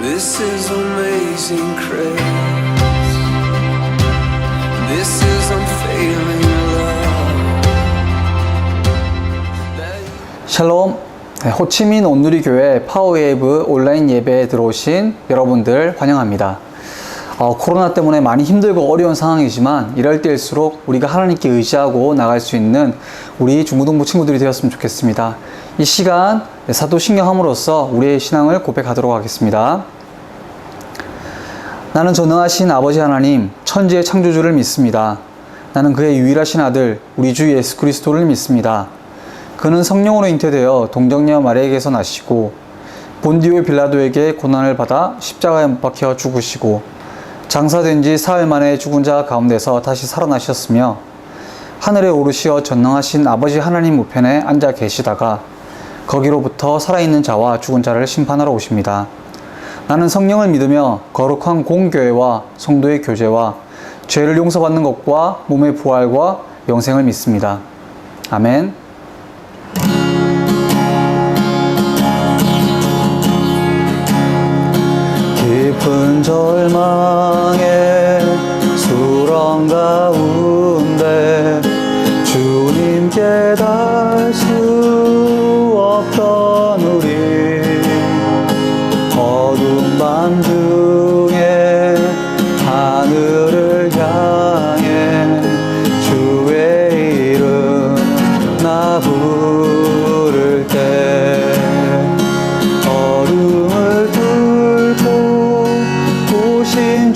This is amazing grace. This is unfailing love. 샬롬. 호치민 온누리 교회 파워웨이브 온라인 예배에 들어오신 여러분들 환영합니다. 코로나 때문에 많이 힘들고 어려운 상황이지만 이럴 때일수록 우리가 하나님께 의지하고 나갈 수 있는 우리 중고등부 친구들이 되었으면 좋겠습니다. 이 시간 사도신경함으로써 우리의 신앙을 고백하도록 하겠습니다. 나는 전능하신 아버지 하나님, 천지의 창조주를 믿습니다. 나는 그의 유일하신 아들, 우리 주 예수 그리스도를 믿습니다. 그는 성령으로 잉태되어 동정녀 마리아에게서 나시고 본디오 빌라도에게 고난을 받아 십자가에 못 박혀 죽으시고 장사된 지 사흘 만에 죽은 자 가운데서 다시 살아나셨으며 하늘에 오르시어 전능하신 아버지 하나님 우편에 앉아 계시다가 거기로부터 살아있는 자와 죽은 자를 심판하러 오십니다. 나는 성령을 믿으며 거룩한 공교회와 성도의 교제와 죄를 용서받는 것과 몸의 부활과 영생을 믿습니다. 아멘. 깊은 절망의 수렁 가운데 주님께 닿을 수 없던 우리 어두운 밤 중에 하늘을 향해 주의 이름 나 부를 때 어둠을 뚫고 오신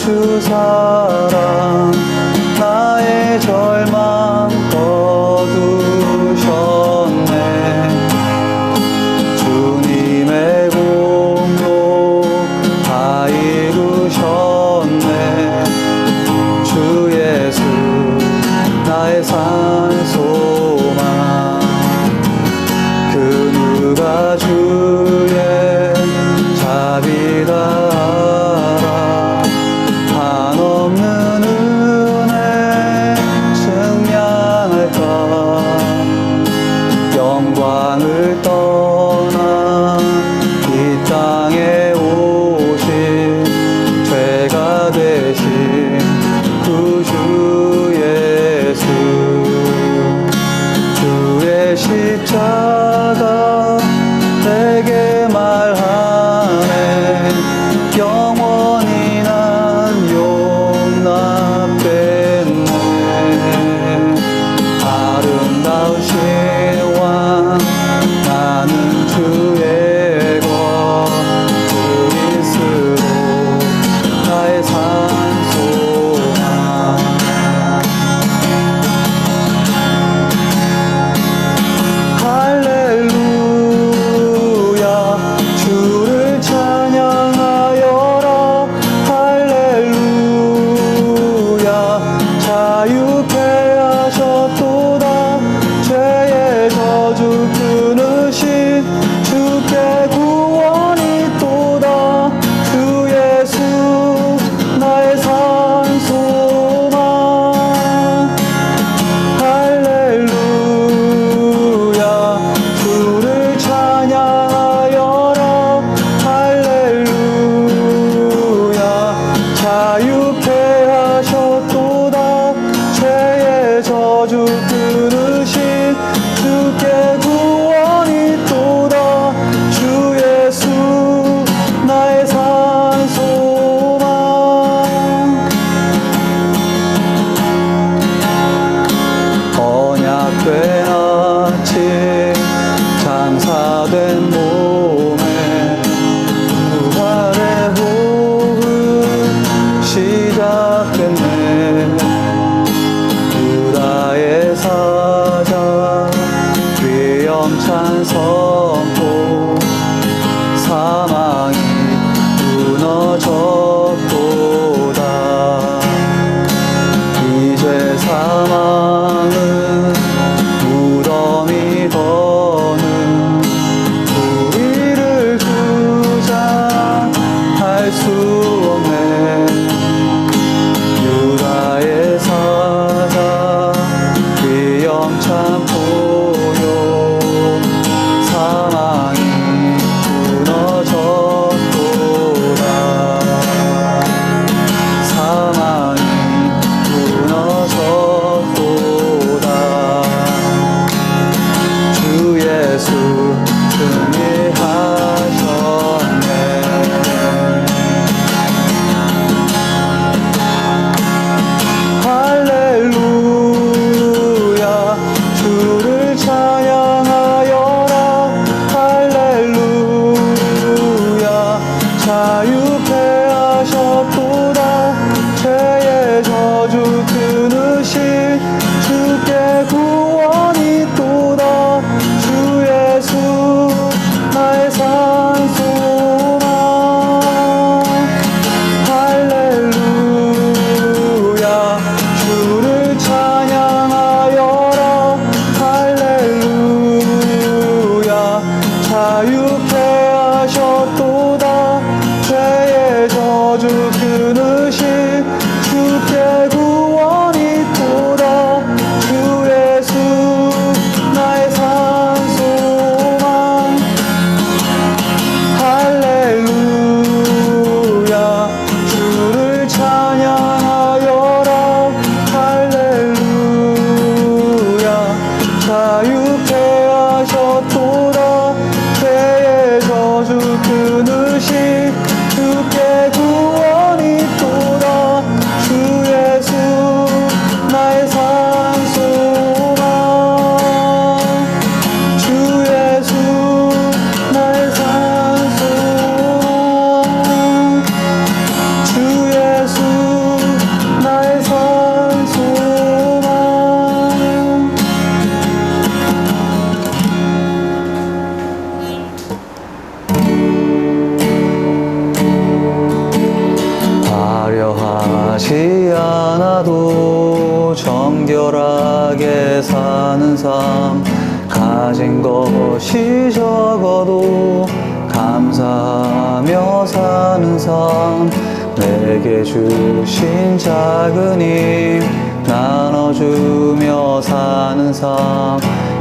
삶, 가진 것이 적어도 감사하며 사는 삶, 내게 주신 작은 힘 나눠주며 사는 삶,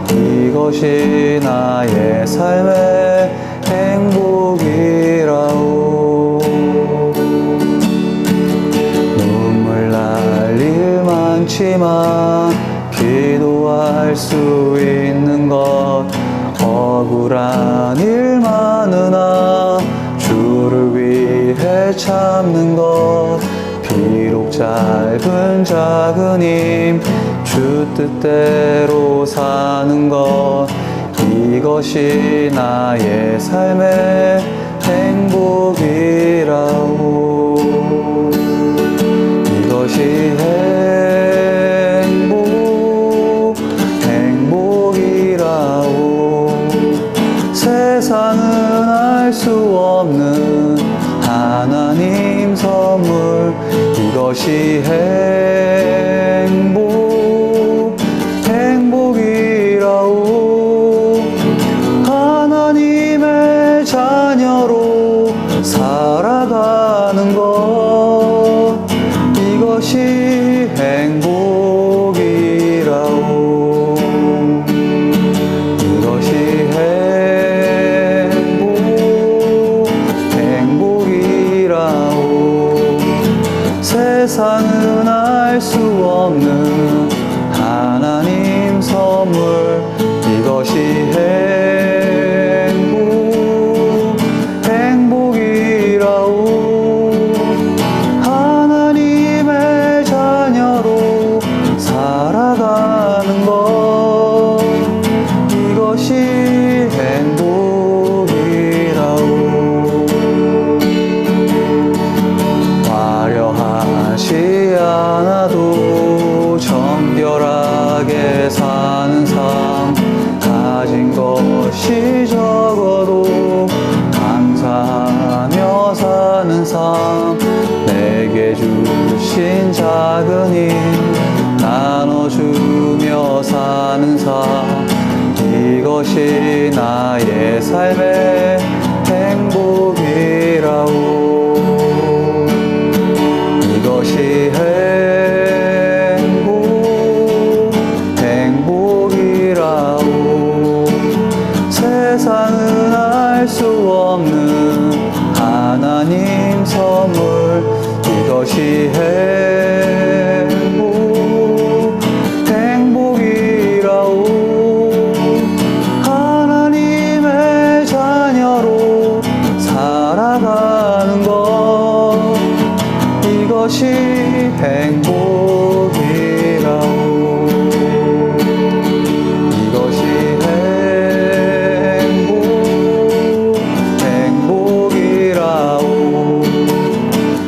이것이 나의 삶의 행복이라오. 눈물 날 일 많지만 기도할 수 있는 것, 억울한 일 많으나 주를 위해 참는 것, 비록 짧은 작은 힘 주 뜻대로 사는 것, 이것이 나의 삶의 행복이라오. 이것이 행복이라오. 세상은 알 수 없는 하나님 선물, 이것이 행복이라오. 하나님의 자녀로 살아가는 것, 이것이 행복이라오. 이것이 행복이라오. 세상은 알 수 없는 하나님 선물, 이것이 행복이라오. 하나님의 자녀로 살아가는 것, 이것이 행복이라오. 화려하지 않아도 정결하게 사는 삶, 가진 것이 적어도 감사하며 사는 삶, 내게 주신 작은 힘 나눠주며 사는 삶, 이것이 나의 삶의 행복이라오. 이것이 행복이라오. 세상은 알 수 없는 하나님 선물, 이것이 행복이라오. 하나님의 자녀로 살아가는 것, 이것이 행복이라오. 이것이 행복이라오.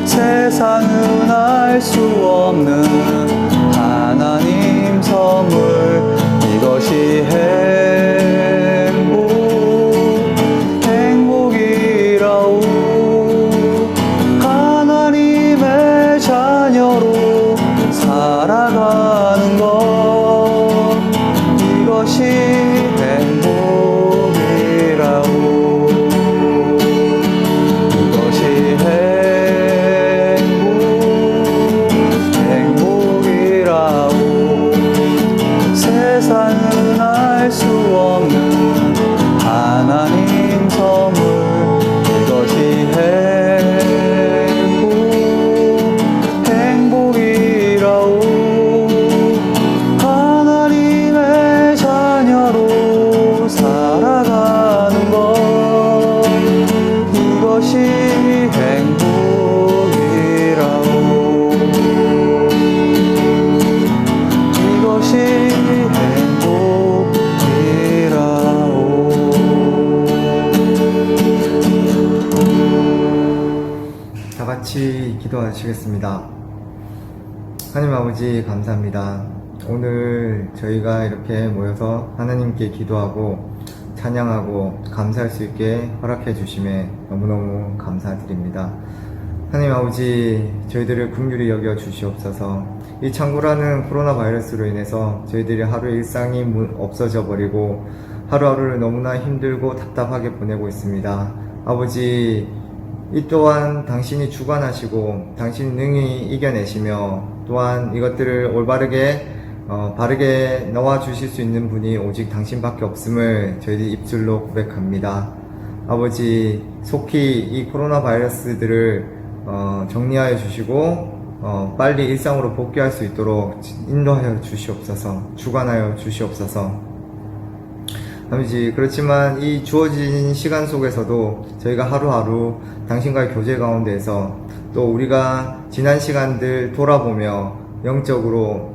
세상은 알 수 없는 하나님 선물, 이것이 행복이라오. 하나님의 자녀로 살아가는 것, 이것이 행복이라오. 이것이 행복이라오. 세상은 알 수 없는 하나님 선물, 이것이 행복이라오. 하나님의 자녀로 살아가는 것, 이것이 행복이라오. 이것이 행복이라오. 다 같이 기도하시겠습니다. 하나님 아버지 감사합니다. 오늘 저희가 이렇게 모여서 하나님께 기도하고 찬양하고 감사할 수 있게 허락해 주심에 너무너무 감사드립니다. 하나님 아버지, 저희들을 긍휼히 여겨 주시옵소서. 이 창고라는 코로나 바이러스로 인해서 저희들이 하루 일상이 없어져 버리고 하루하루를 너무나 힘들고 답답하게 보내고 있습니다. 아버지, 이 또한 당신이 주관하시고 당신이 능히 이겨내시며 또한 이것들을 올바르게 바르게 넣어 주실 수 있는 분이 오직 당신밖에 없음을 저희들이 입술로 고백합니다. 아버지, 속히 이 코로나 바이러스들을 정리하여 주시고 빨리 일상으로 복귀할 수 있도록 인도하여 주시옵소서. 주관하여 주시옵소서. 아버지, 그렇지만 이 주어진 시간 속에서도 저희가 하루하루 당신과의 교제 가운데에서 또 우리가 지난 시간들 돌아보며 영적으로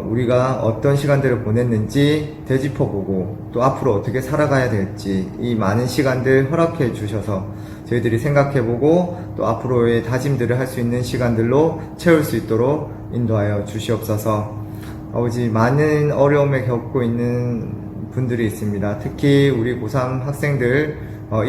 우리가 어떤 시간들을 보냈는지 되짚어보고 또 앞으로 어떻게 살아가야 될지 이 많은 시간들 허락해 주셔서 저희들이 생각해보고 또 앞으로의 다짐들을 할 수 있는 시간들로 채울 수 있도록 인도하여 주시옵소서. 아버지, 많은 어려움에 겪고 있는 분들이 있습니다. 특히 우리 고3 학생들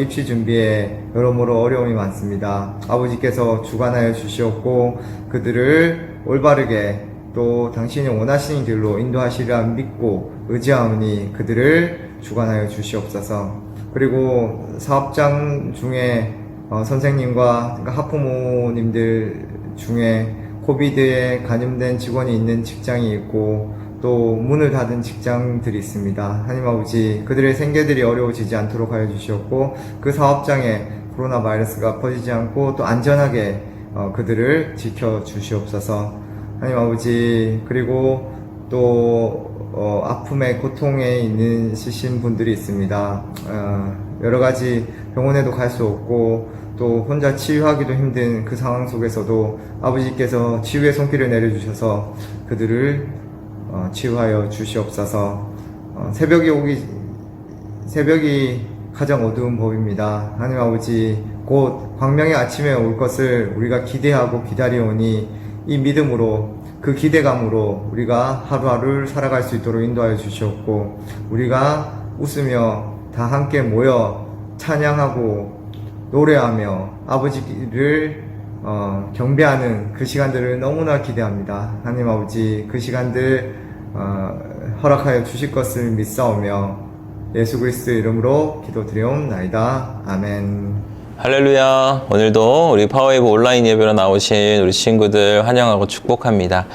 입시 준비에 여러모로 어려움이 많습니다. 아버지께서 주관하여 주시옵고 그들을 올바르게 또 당신이 원하시는 길로 인도하시리라 믿고 의지하오니 그들을 주관하여 주시옵소서. 그리고 사업장 중에 선생님과 학부모님들 중에 코비드에 감염된 직원이 있는 직장이 있고 또 문을 닫은 직장들이 있습니다. 하나님 아버지, 그들의 생계들이 어려워지지 않도록 하여 주시옵고 그 사업장에 코로나 바이러스가 퍼지지 않고 또 안전하게 그들을 지켜 주시옵소서. 하나님 아버지, 그리고 또 아픔의 고통에 있으신 분들이 있습니다. 여러 가지 병원에도 갈 수 없고 또 혼자 치유하기도 힘든 그 상황 속에서도 아버지께서 치유의 손길을 내려주셔서 그들을 치유하여 주시옵소서. 새벽이 가장 어두운 법입니다. 하나님 아버지, 곧 광명의 아침에 올 것을 우리가 기대하고 기다리오니 이 믿음으로 그 기대감으로 우리가 하루하루를 살아갈 수 있도록 인도하여 주시옵고 우리가 웃으며 다 함께 모여 찬양하고 노래하며 아버지를 경배하는 그 시간들을 너무나 기대합니다. 하나님 아버지, 그 시간들 허락하여 주실 것을 믿사오며 예수 그리스도의 이름으로 기도드리옵나이다. 아멘. 할렐루야. 오늘도 우리 파워웨이브 온라인 예배로 나오신 우리 친구들 환영하고 축복합니다.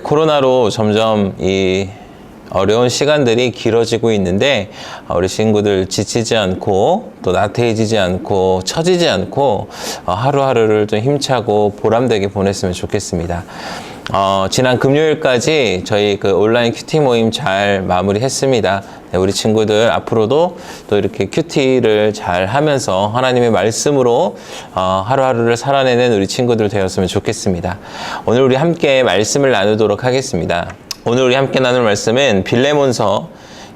코로나로 점점 이 어려운 시간들이 길어지고 있는데 우리 친구들 지치지 않고 또 나태해지지 않고 처지지 않고 하루하루를 좀 힘차고 보람되게 보냈으면 좋겠습니다. 지난 금요일까지 저희 그 온라인 큐티 모임 잘 마무리했습니다. 네, 우리 친구들 앞으로도 또 이렇게 큐티를 잘 하면서 하나님의 말씀으로 하루하루를 살아내는 우리 친구들 되었으면 좋겠습니다. 오늘 우리 함께 말씀을 나누도록 하겠습니다. 오늘 우리 함께 나눌 말씀은 빌레몬서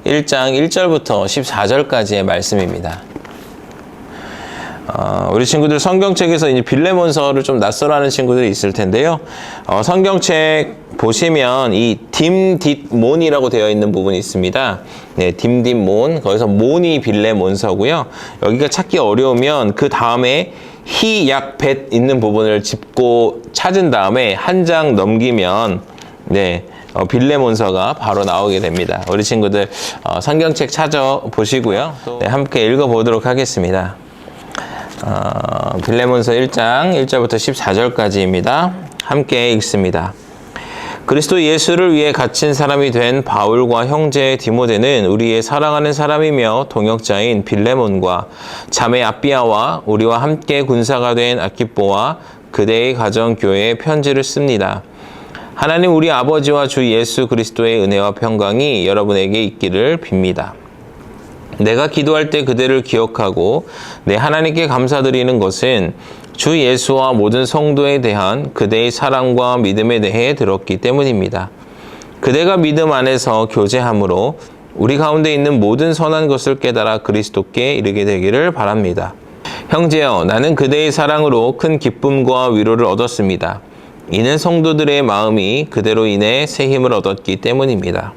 1장 1절부터 14절까지의 말씀입니다. 우리 친구들 성경책에서 이제 빌레몬서를 좀 낯설어하는 친구들이 있을 텐데요. 성경책 보시면 이 딤딧몬이라고 되어 있는 부분이 있습니다. 네, 딤딧몬. 거기서 몬이 빌레몬서고요. 여기가 찾기 어려우면 그 다음에 히, 약, 벳 있는 부분을 짚고 찾은 다음에 한 장 넘기면 네, 빌레몬서가 바로 나오게 됩니다. 우리 친구들 성경책 찾아보시고요. 네, 함께 읽어보도록 하겠습니다. 빌레몬서 1장 1절부터 14절까지입니다. 함께 읽습니다. 그리스도 예수를 위해 갇힌 사람이 된 바울과 형제 디모데는 우리의 사랑하는 사람이며 동역자인 빌레몬과 자매 아비아와 우리와 함께 군사가 된 아키뽀와 그대의 가정교회에 편지를 씁니다. 하나님 우리 아버지와 주 예수 그리스도의 은혜와 평강이 여러분에게 있기를 빕니다. 내가 기도할 때 그대를 기억하고 내 하나님께 감사드리는 것은 주 예수와 모든 성도에 대한 그대의 사랑과 믿음에 대해 들었기 때문입니다. 그대가 믿음 안에서 교제함으로 우리 가운데 있는 모든 선한 것을 깨달아 그리스도께 이르게 되기를 바랍니다. 형제여, 나는 그대의 사랑으로 큰 기쁨과 위로를 얻었습니다. 이는 성도들의 마음이 그대로 인해 새 힘을 얻었기 때문입니다.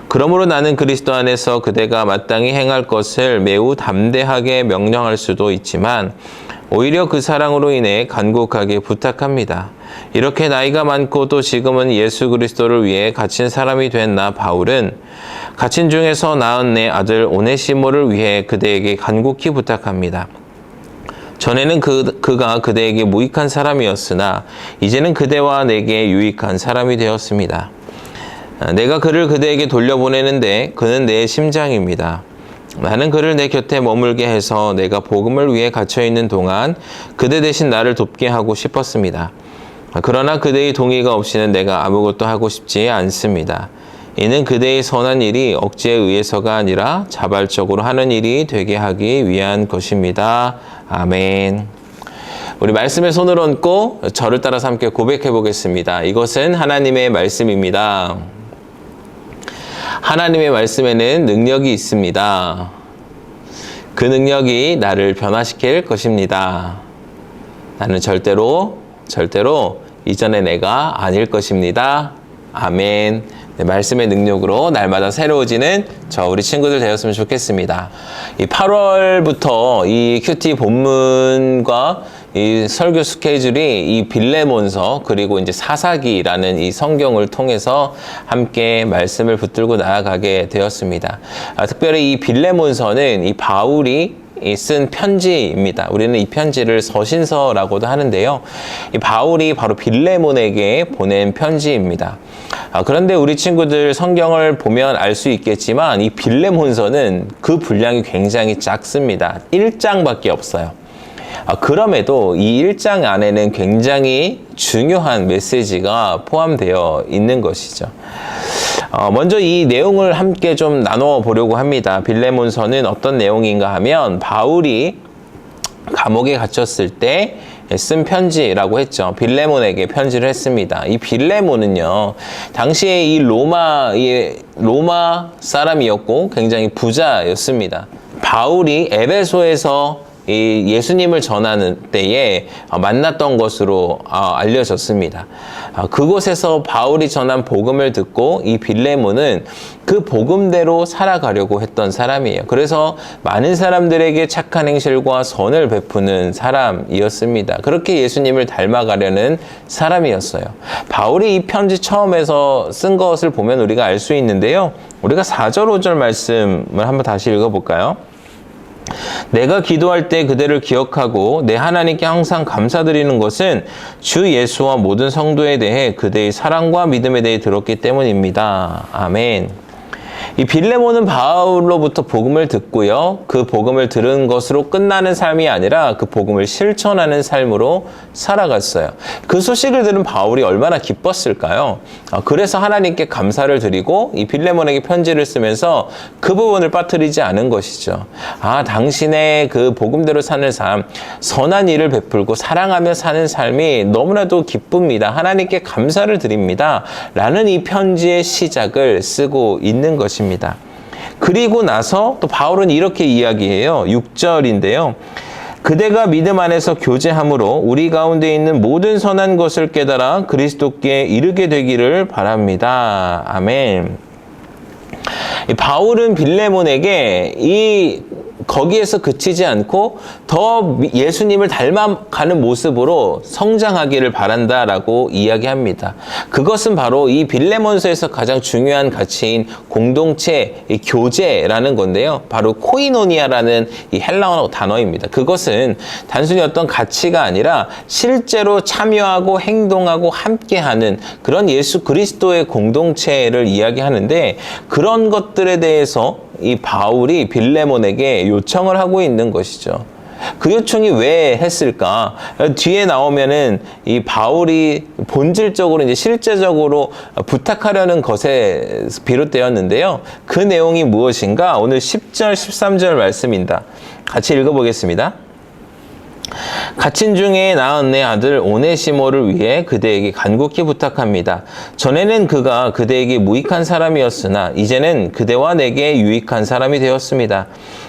그러므로 나는 그리스도 안에서 그대가 마땅히 행할 것을 매우 담대하게 명령할 수도 있지만 오히려 그 사랑으로 인해 간곡하게 부탁합니다. 이렇게 나이가 많고 또 지금은 예수 그리스도를 위해 갇힌 사람이 된 나 바울은 갇힌 중에서 낳은 내 아들 오네시모를 위해 그대에게 간곡히 부탁합니다. 전에는 그가 그대에게 무익한 사람이었으나 이제는 그대와 내게 유익한 사람이 되었습니다. 내가 그를 그대에게 돌려보내는데 그는 내 심장입니다. 나는 그를 내 곁에 머물게 해서 내가 복음을 위해 갇혀있는 동안 그대 대신 나를 돕게 하고 싶었습니다. 그러나 그대의 동의가 없이는 내가 아무것도 하고 싶지 않습니다. 이는 그대의 선한 일이 억지에 의해서가 아니라 자발적으로 하는 일이 되게 하기 위한 것입니다. 아멘. 우리 말씀에 손을 얹고 저를 따라서 함께 고백해 보겠습니다. 이것은 하나님의 말씀입니다. 하나님의 말씀에는 능력이 있습니다. 그 능력이 나를 변화시킬 것입니다. 나는 절대로 이전의 내가 아닐 것입니다. 아멘. 네, 말씀의 능력으로 날마다 새로워지는 우리 친구들 되었으면 좋겠습니다. 이 8월부터 이 큐티 본문과 이 설교 스케줄이 이 빌레몬서 그리고 이제 사사기라는 이 성경을 통해서 함께 말씀을 붙들고 나아가게 되었습니다. 특별히 이 빌레몬서는 이 바울이 쓴 편지입니다. 우리는 이 편지를 서신서라고도 하는데요. 이 바울이 바로 빌레몬에게 보낸 편지입니다. 그런데 우리 친구들 성경을 보면 알 수 있겠지만 이 빌레몬서는 그 분량이 굉장히 작습니다. 1장밖에 없어요. 그럼에도 이 1장 안에는 굉장히 중요한 메시지가 포함되어 있는 것이죠. 먼저 이 내용을 함께 좀 나눠 보려고 합니다. 빌레몬서는 어떤 내용인가 하면 바울이 감옥에 갇혔을 때 쓴 편지라고 했죠. 빌레몬에게 편지를 했습니다. 이 빌레몬은요, 당시에 이 로마 사람이었고 굉장히 부자였습니다. 바울이 에베소에서 이 예수님을 전하는 때에 만났던 것으로 알려졌습니다. 그곳에서 바울이 전한 복음을 듣고 이 빌레몬은 그 복음대로 살아가려고 했던 사람이에요. 그래서 많은 사람들에게 착한 행실과 선을 베푸는 사람이었습니다. 그렇게 예수님을 닮아가려는 사람이었어요. 바울이 이 편지 처음에서 쓴 것을 보면 우리가 알 수 있는데요. 우리가 4절 5절 말씀을 한번 다시 읽어볼까요? 내가 기도할 때 그대를 기억하고 내 하나님께 항상 감사드리는 것은 주 예수와 모든 성도에 대해 그대의 사랑과 믿음에 대해 들었기 때문입니다. 아멘. 이 빌레몬은 바울로부터 복음을 듣고요. 그 복음을 들은 것으로 끝나는 삶이 아니라 그 복음을 실천하는 삶으로 살아갔어요. 그 소식을 들은 바울이 얼마나 기뻤을까요? 그래서 하나님께 감사를 드리고 이 빌레몬에게 편지를 쓰면서 그 부분을 빠뜨리지 않은 것이죠. 당신의 그 복음대로 사는 삶, 선한 일을 베풀고 사랑하며 사는 삶이 너무나도 기쁩니다. 하나님께 감사를 드립니다. 라는 이 편지의 시작을 쓰고 있는 것입니다. 그리고 나서 또 바울은 이렇게 이야기해요. 6절인데요. 그대가 믿음 안에서 교제함으로 우리 가운데 있는 모든 선한 것을 깨달아 그리스도께 이르게 되기를 바랍니다. 아멘. 바울은 빌레몬에게 거기에서 그치지 않고 더 예수님을 닮아가는 모습으로 성장하기를 바란다라고 이야기합니다. 그것은 바로 이 빌레몬서에서 가장 중요한 가치인 공동체, 이 교제라는 건데요. 바로 코이노니아라는 이 헬라어 단어입니다. 그것은 단순히 어떤 가치가 아니라 실제로 참여하고 행동하고 함께하는 그런 예수 그리스도의 공동체를 이야기하는데, 그런 것들에 대해서 이 바울이 빌레몬에게 요청을 하고 있는 것이죠. 그 요청이 왜 했을까? 뒤에 나오면은 이 바울이 본질적으로 이제 실제적으로 부탁하려는 것에 비롯되었는데요. 그 내용이 무엇인가? 오늘 10절, 13절 말씀입니다. 같이 읽어보겠습니다. 갇힌 중에 낳은 내 아들 오네시모를 위해 그대에게 간곡히 부탁합니다. 전에는 그가 그대에게 무익한 사람이었으나 이제는 그대와 내게 유익한 사람이 되었습니다.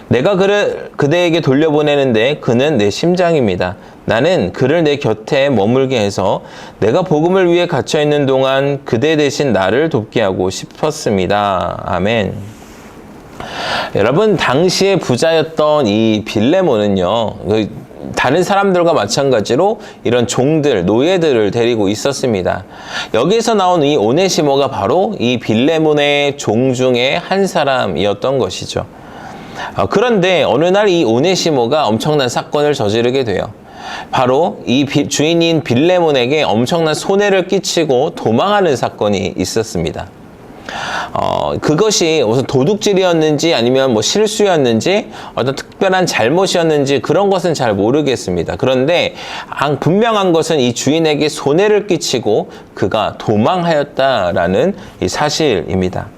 내가 그를 그대에게 돌려보내는데 그는 내 심장입니다. 나는 그를 내 곁에 머물게 해서 내가 복음을 위해 갇혀있는 동안 그대 대신 나를 돕게 하고 싶었습니다. 아멘. 여러분, 당시에 부자였던 이 빌레몬은요, 다른 사람들과 마찬가지로 이런 종들, 노예들을 데리고 있었습니다. 여기에서 나온 이 오네시모가 바로 이 빌레몬의 종 중에 한 사람이었던 것이죠. 그런데 어느 날 이 오네시모가 엄청난 사건을 저지르게 돼요. 바로 이 주인인 빌레몬에게 엄청난 손해를 끼치고 도망하는 사건이 있었습니다. 그것이 무슨 도둑질이었는지 아니면 뭐 실수였는지 어떤 특별한 잘못이었는지 그런 것은 잘 모르겠습니다. 그런데 분명한 것은 이 주인에게 손해를 끼치고 그가 도망하였다라는 이 사실입니다.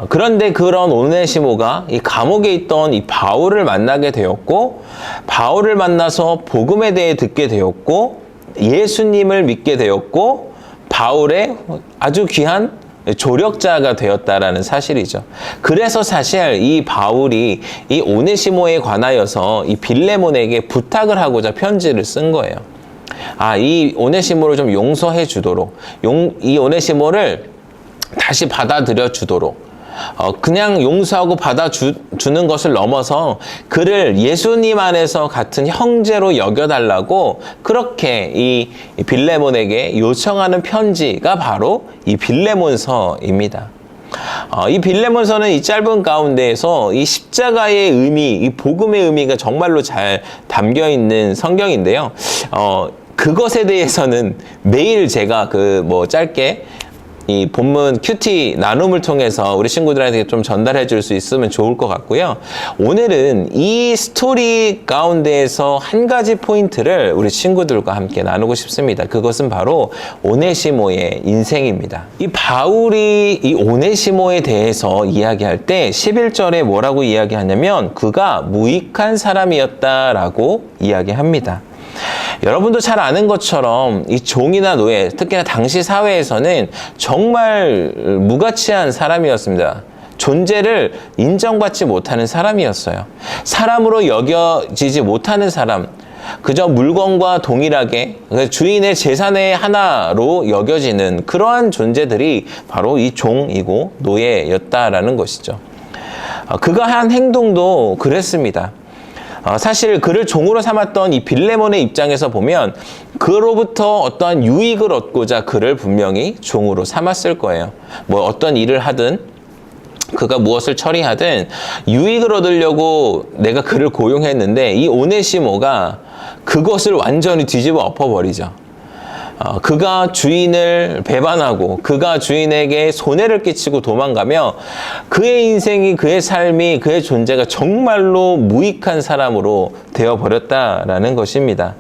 그런데 그런 오네시모가 이 감옥에 있던 이 바울을 만나게 되었고, 바울을 만나서 복음에 대해 듣게 되었고, 예수님을 믿게 되었고, 바울의 아주 귀한 조력자가 되었다라는 사실이죠. 그래서 사실 이 바울이 이 오네시모에 관하여서 이 빌레몬에게 부탁을 하고자 편지를 쓴 거예요. 이 오네시모를 좀 용서해 주도록, 이 오네시모를 다시 받아들여 주도록, 그냥 용서하고 받아주는 것을 넘어서 그를 예수님 안에서 같은 형제로 여겨달라고 그렇게 이 빌레몬에게 요청하는 편지가 바로 이 빌레몬서입니다. 이 빌레몬서는 이 짧은 가운데에서 이 십자가의 의미, 이 복음의 의미가 정말로 잘 담겨 있는 성경인데요. 그것에 대해서는 매일 제가 짧게 이 본문 큐티 나눔을 통해서 우리 친구들한테 좀 전달해 줄 수 있으면 좋을 것 같고요. 오늘은 이 스토리 가운데에서 한 가지 포인트를 우리 친구들과 함께 나누고 싶습니다. 그것은 바로 오네시모의 인생입니다. 이 바울이 이 오네시모에 대해서 이야기할 때 11절에 뭐라고 이야기하냐면 그가 무익한 사람이었다라고 이야기합니다. 여러분도 잘 아는 것처럼 이 종이나 노예, 특히나 당시 사회에서는 정말 무가치한 사람이었습니다. 존재를 인정받지 못하는 사람이었어요. 사람으로 여겨지지 못하는 사람, 그저 물건과 동일하게 주인의 재산의 하나로 여겨지는 그러한 존재들이 바로 이 종이고 노예였다라는 것이죠. 그가 한 행동도 그랬습니다. 사실 그를 종으로 삼았던 이 빌레몬의 입장에서 보면 그로부터 어떠한 유익을 얻고자 그를 분명히 종으로 삼았을 거예요. 어떤 일을 하든 그가 무엇을 처리하든 유익을 얻으려고 내가 그를 고용했는데 이 오네시모가 그것을 완전히 뒤집어 엎어버리죠. 그가 주인을 배반하고 그가 주인에게 손해를 끼치고 도망가며 그의 인생이, 그의 삶이, 그의 존재가 정말로 무익한 사람으로 되어버렸다라는 것입니다.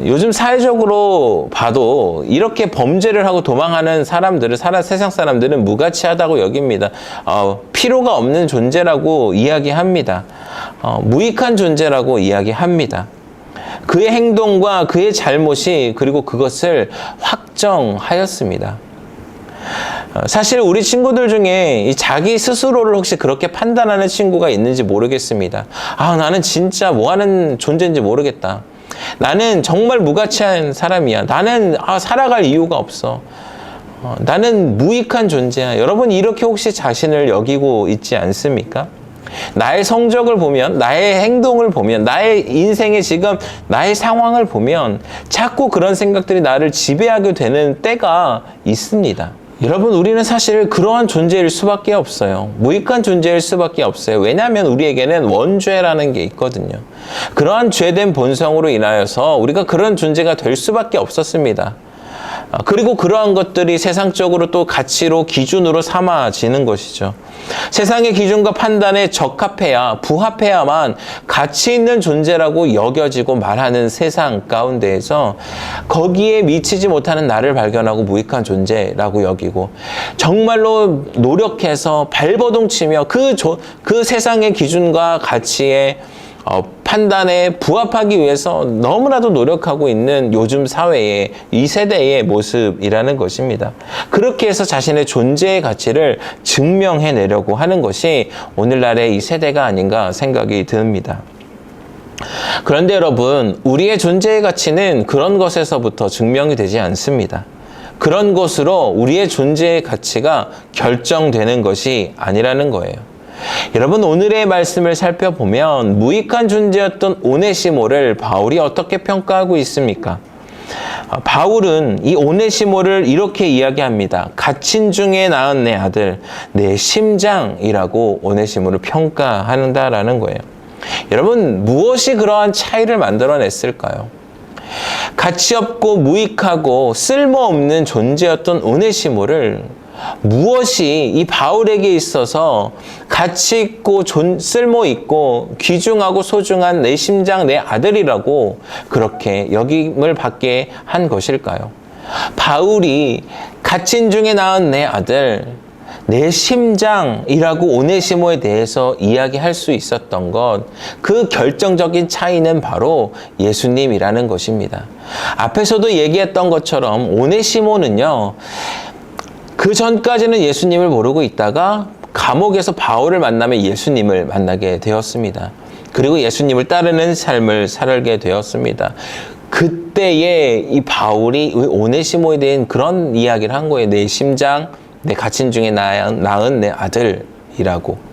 요즘 사회적으로 봐도 이렇게 범죄를 하고 도망하는 사람들을 세상 사람들은 무가치하다고 여깁니다. 필요가 없는 존재라고 이야기합니다. 무익한 존재라고 이야기합니다. 그의 행동과 그의 잘못이 그리고 그것을 확정하였습니다. 사실 우리 친구들 중에 자기 스스로를 혹시 그렇게 판단하는 친구가 있는지 모르겠습니다. 나는 진짜 뭐하는 존재인지 모르겠다. 나는 정말 무가치한 사람이야. 나는 살아갈 이유가 없어. 나는 무익한 존재야. 여러분 이렇게 혹시 자신을 여기고 있지 않습니까? 나의 성적을 보면, 나의 행동을 보면, 나의 인생의 지금 나의 상황을 보면 자꾸 그런 생각들이 나를 지배하게 되는 때가 있습니다. 여러분 우리는 사실 그러한 존재일 수밖에 없어요. 무익한 존재일 수밖에 없어요. 왜냐하면 우리에게는 원죄라는 게 있거든요. 그러한 죄된 본성으로 인하여서 우리가 그런 존재가 될 수밖에 없었습니다. 그리고 그러한 것들이 세상적으로 또 가치로 기준으로 삼아지는 것이죠. 세상의 기준과 판단에 적합해야, 부합해야만 가치 있는 존재라고 여겨지고 말하는 세상 가운데에서 거기에 미치지 못하는 나를 발견하고 무익한 존재라고 여기고 정말로 노력해서 발버둥치며 그 세상의 기준과 가치에 판단에 부합하기 위해서 너무나도 노력하고 있는 요즘 사회의 이 세대의 모습이라는 것입니다. 그렇게 해서 자신의 존재의 가치를 증명해내려고 하는 것이 오늘날의 이 세대가 아닌가 생각이 듭니다. 그런데 여러분, 우리의 존재의 가치는 그런 것에서부터 증명이 되지 않습니다. 그런 것으로 우리의 존재의 가치가 결정되는 것이 아니라는 거예요. 여러분, 오늘의 말씀을 살펴보면 무익한 존재였던 오네시모를 바울이 어떻게 평가하고 있습니까? 바울은 이 오네시모를 이렇게 이야기합니다. 갇힌 중에 낳은 내 아들, 내 심장이라고 오네시모를 평가한다라는 거예요. 여러분, 무엇이 그러한 차이를 만들어냈을까요? 가치 없고 무익하고 쓸모없는 존재였던 오네시모를 무엇이 이 바울에게 있어서 가치 있고 쓸모 있고 귀중하고 소중한 내 심장, 내 아들이라고 그렇게 여김을 받게 한 것일까요? 바울이 갇힌 중에 낳은 내 아들, 내 심장이라고 오네시모에 대해서 이야기할 수 있었던 것, 그 결정적인 차이는 바로 예수님이라는 것입니다. 앞에서도 얘기했던 것처럼 오네시모는요, 그 전까지는 예수님을 모르고 있다가 감옥에서 바울을 만나며 예수님을 만나게 되었습니다. 그리고 예수님을 따르는 삶을 살게 되었습니다. 그때에 이 바울이 오네시모에 대한 그런 이야기를 한 거예요. 내 심장, 내 갇힌 중에 낳은 내 아들이라고.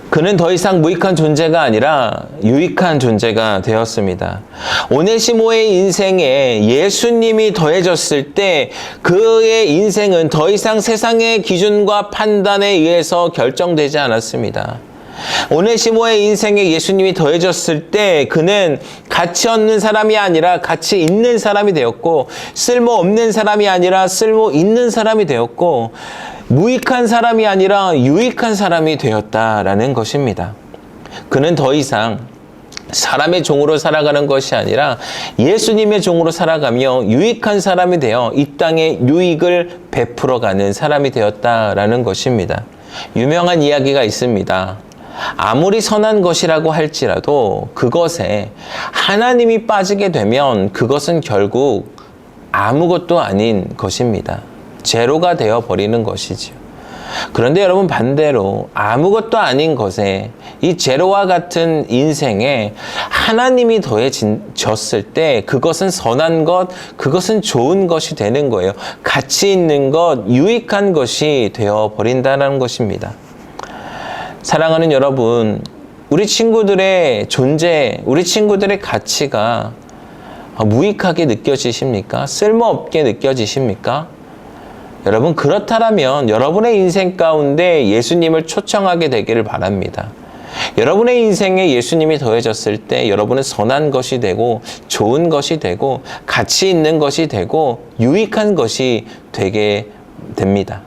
그는 더 이상 무익한 존재가 아니라 유익한 존재가 되었습니다. 오네시모의 인생에 예수님이 더해졌을 때 그의 인생은 더 이상 세상의 기준과 판단에 의해서 결정되지 않았습니다. 오네시모의 인생에 예수님이 더해졌을 때 그는 가치 없는 사람이 아니라 가치 있는 사람이 되었고, 쓸모없는 사람이 아니라 쓸모 있는 사람이 되었고, 무익한 사람이 아니라 유익한 사람이 되었다라는 것입니다. 그는 더 이상 사람의 종으로 살아가는 것이 아니라 예수님의 종으로 살아가며 유익한 사람이 되어 이 땅에 유익을 베풀어가는 사람이 되었다라는 것입니다. 유명한 이야기가 있습니다. 아무리 선한 것이라고 할지라도 그것에 하나님이 빠지게 되면 그것은 결국 아무것도 아닌 것입니다. 제로가 되어버리는 것이죠. 그런데 여러분, 반대로 아무것도 아닌 것에, 이 제로와 같은 인생에 하나님이 더해졌을 때 그것은 선한 것, 그것은 좋은 것이 되는 거예요. 가치 있는 것, 유익한 것이 되어버린다는 것입니다. 사랑하는 여러분, 우리 친구들의 존재, 우리 친구들의 가치가 무익하게 느껴지십니까? 쓸모없게 느껴지십니까? 여러분, 그렇다면 여러분의 인생 가운데 예수님을 초청하게 되기를 바랍니다. 여러분의 인생에 예수님이 더해졌을 때 여러분은 선한 것이 되고 좋은 것이 되고 가치 있는 것이 되고 유익한 것이 되게 됩니다.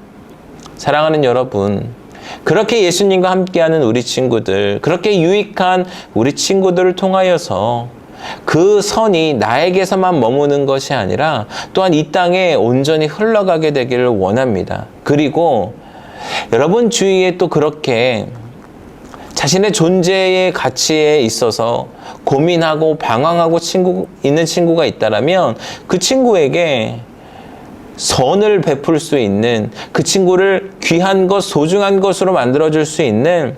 사랑하는 여러분, 그렇게 예수님과 함께하는 우리 친구들, 그렇게 유익한 우리 친구들을 통하여서 그 선이 나에게서만 머무는 것이 아니라 또한 이 땅에 온전히 흘러가게 되기를 원합니다. 그리고 여러분 주위에 또 그렇게 자신의 존재의 가치에 있어서 고민하고 방황하고 있는 친구가 있다면 그 친구에게 선을 베풀 수 있는, 그 친구를 귀한 것, 소중한 것으로 만들어줄 수 있는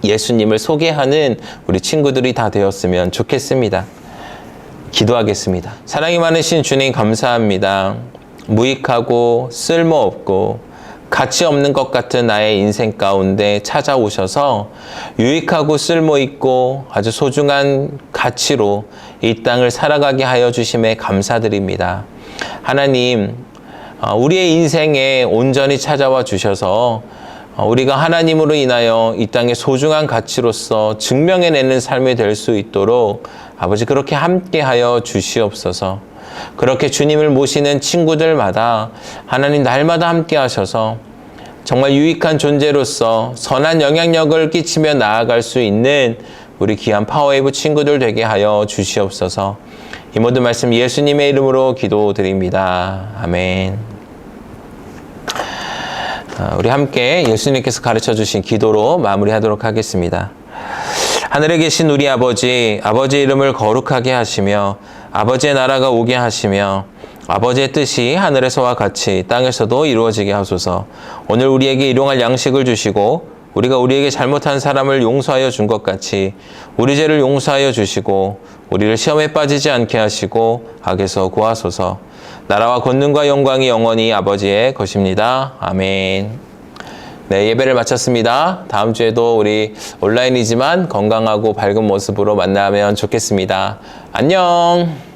예수님을 소개하는 우리 친구들이 다 되었으면 좋겠습니다. 기도하겠습니다. 사랑이 많으신 주님, 감사합니다. 무익하고 쓸모없고 가치 없는 것 같은 나의 인생 가운데 찾아오셔서 유익하고 쓸모있고 아주 소중한 가치로 이 땅을 살아가게 하여 주심에 감사드립니다. 하나님, 우리의 인생에 온전히 찾아와 주셔서 우리가 하나님으로 인하여 이 땅의 소중한 가치로서 증명해내는 삶이 될 수 있도록 아버지 그렇게 함께하여 주시옵소서. 그렇게 주님을 모시는 친구들마다 하나님 날마다 함께 하셔서 정말 유익한 존재로서 선한 영향력을 끼치며 나아갈 수 있는 우리 귀한 파워웨이브 친구들 되게 하여 주시옵소서. 이 모든 말씀 예수님의 이름으로 기도드립니다. 아멘. 우리 함께 예수님께서 가르쳐 주신 기도로 마무리하도록 하겠습니다. 하늘에 계신 우리 아버지, 아버지의 이름을 거룩하게 하시며 아버지의 나라가 오게 하시며 아버지의 뜻이 하늘에서와 같이 땅에서도 이루어지게 하소서. 오늘 우리에게 일용할 양식을 주시고 우리가 우리에게 잘못한 사람을 용서하여 준 것 같이 우리 죄를 용서하여 주시고 우리를 시험에 빠지지 않게 하시고 악에서 구하소서. 나라와 권능과 영광이 영원히 아버지의 것입니다. 아멘. 네, 예배를 마쳤습니다. 다음 주에도 우리 온라인이지만 건강하고 밝은 모습으로 만나면 좋겠습니다. 안녕!